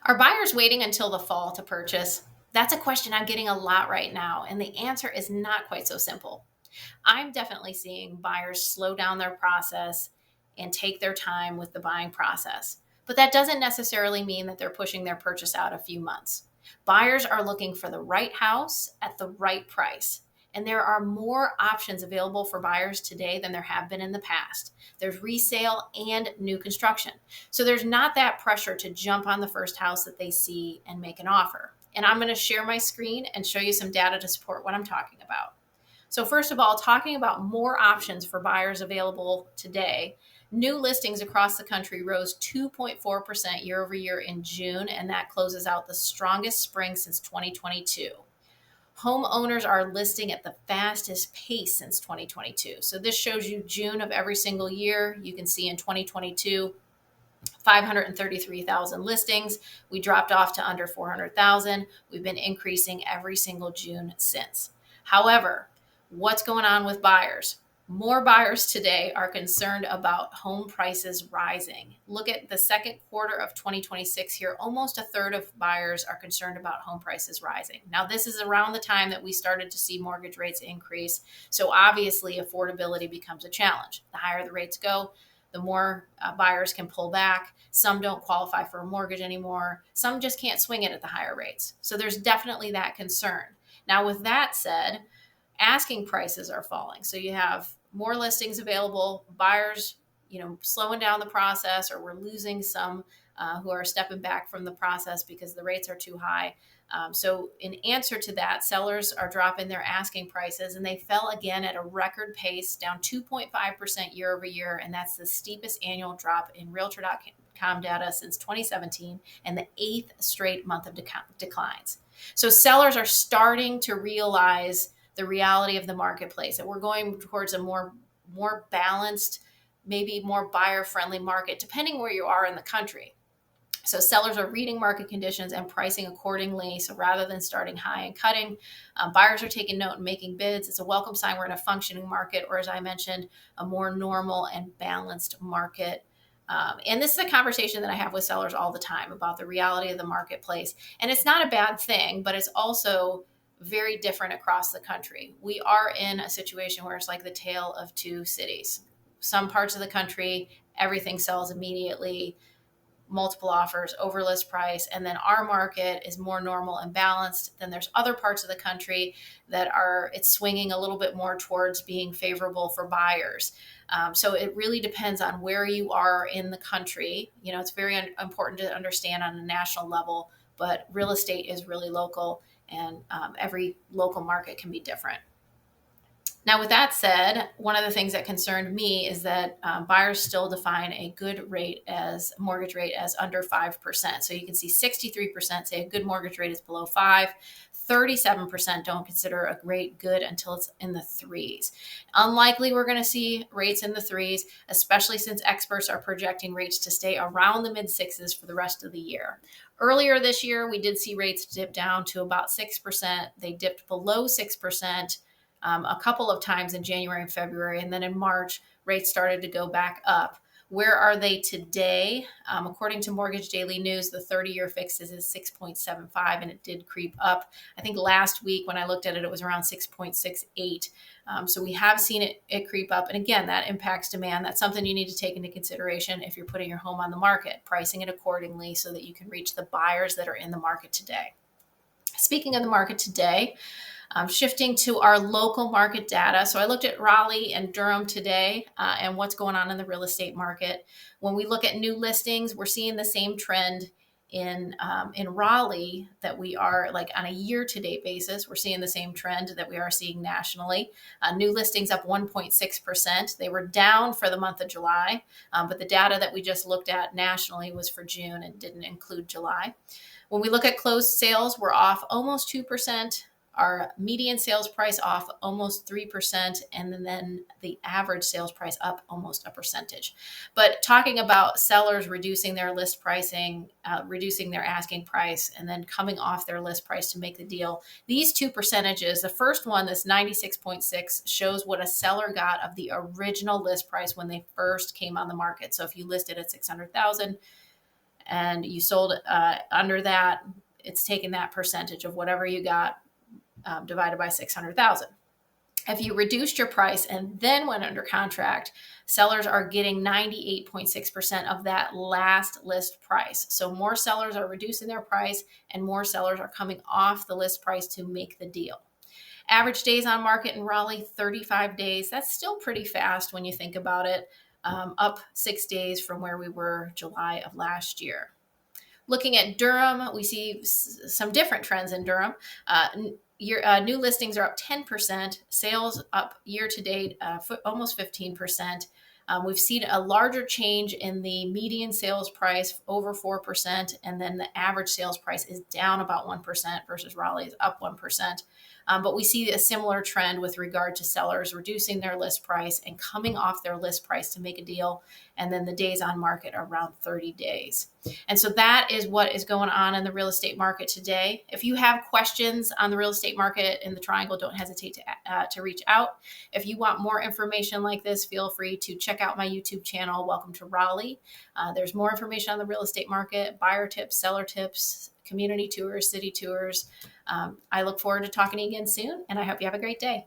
Are buyers waiting until the fall to purchase? That's a question I'm getting a lot right now, and the answer is not quite so simple. I'm definitely seeing buyers slow down their process and take their time with the buying process. But that doesn't necessarily mean that they're pushing their purchase out a few months. Buyers are looking for the right house at the right price. And there are more options available for buyers today than there have been in the past. There's resale and new construction. So there's not that pressure to jump on the first house that they see and make an offer. And I'm going to share my screen and show you some data to support what I'm talking about. So, first of all, talking about more options for buyers available today, new listings across the country rose 2.4% year over year in June, and that closes out the strongest spring since 2022. Homeowners are listing at the fastest pace since 2022. So, this shows you June of every single year. You can see in 2022, 533,000 listings. We dropped off to under 400,000. We've been increasing every single June since. However, what's going on with buyers? More buyers today are concerned about home prices rising. Look at the second quarter of 2026 here. Almost a third of buyers are concerned about home prices rising. Now, this is around the time that we started to see mortgage rates increase. So obviously, affordability becomes a challenge. The higher the rates go, the more buyers can pull back. Some don't qualify for a mortgage anymore. Some just can't swing it at the higher rates. So there's definitely that concern. Now, with that said, asking prices are falling. So you have more listings available, buyers, slowing down the process, or we're losing some who are stepping back from the process because the rates are too high. So in answer to that, sellers are dropping their asking prices, and they fell again at a record pace, down 2.5% year over year. And that's the steepest annual drop in Realtor.com data since 2017 and the eighth straight month of declines. So sellers are starting to realize the reality of the marketplace, and we're going towards a more balanced, maybe more buyer-friendly market, depending where you are in the country. So sellers are reading market conditions and pricing accordingly. So rather than starting high and cutting, buyers are taking note and making bids. It's a welcome sign we're in a functioning market, or as I mentioned, a more normal and balanced market. And this is a conversation that I have with sellers all the time about the reality of the marketplace. And it's not a bad thing, but it's also very different across the country. We are in a situation where it's like the tale of two cities. Some parts of the country, everything sells immediately, multiple offers, over list price, and then our market is more normal and balanced. Then there's other parts of the country that it's swinging a little bit more towards being favorable for buyers. So it really depends on where you are in the country. It's very important to understand on a national level, but real estate is really local, and every local market can be different. Now, with that said, one of the things that concerned me is that buyers still define a good mortgage rate as under 5%. So you can see 63% say a good mortgage rate is below 5. 37% don't consider a rate good until it's in the threes. Unlikely we're going to see rates in the threes, especially since experts are projecting rates to stay around the mid sixes for the rest of the year. Earlier this year, we did see rates dip down to about 6%. They dipped below 6%. A couple of times in January and February, and then in March, rates started to go back up. Where are they today? According to Mortgage Daily News, the 30-year fix is 6.75, and it did creep up. I think last week when I looked at it, it was around 6.68. So we have seen it creep up. And again, that impacts demand. That's something you need to take into consideration if you're putting your home on the market, pricing it accordingly so that you can reach the buyers that are in the market today. Speaking of the market today, shifting to our local market data. So I looked at Raleigh and Durham today and what's going on in the real estate market. When we look at new listings, we're seeing the same trend in Raleigh that we are like on a year-to-date basis. We're seeing the same trend that we are seeing nationally. New listings up 1.6%. They were down for the month of July, but the data that we just looked at nationally was for June and didn't include July. When we look at closed sales, we're off almost 2%. Our median sales price off almost 3%, and then the average sales price up almost a percentage. But talking about sellers reducing their list pricing, reducing their asking price, and then coming off their list price to make the deal, these two percentages, the first one, this 96.6, shows what a seller got of the original list price when they first came on the market. So if you listed at 600,000, and you sold under that, it's taking that percentage of whatever you got divided by 600,000. If you reduced your price and then went under contract, sellers are getting 98.6% of that last list price. So more sellers are reducing their price and more sellers are coming off the list price to make the deal. Average days on market in Raleigh, 35 days. That's still pretty fast when you think about it, up 6 days from where we were July of last year. Looking at Durham, we see some different trends in Durham. New listings are up 10%, sales up year to date almost 15%. We've seen a larger change in the median sales price, over 4%, and then the average sales price is down about 1% versus Raleigh's up 1%. But we see a similar trend with regard to sellers reducing their list price and coming off their list price to make a deal. And then the days on market are around 30 days. And so that is what is going on in the real estate market today. If you have questions on the real estate market in the Triangle, don't hesitate to reach out. If you want more information like this, feel free to check out my YouTube channel, Welcome to Raleigh. There's more information on the real estate market, buyer tips, seller tips, community tours, city tours. I look forward to talking to you again soon, and I hope you have a great day.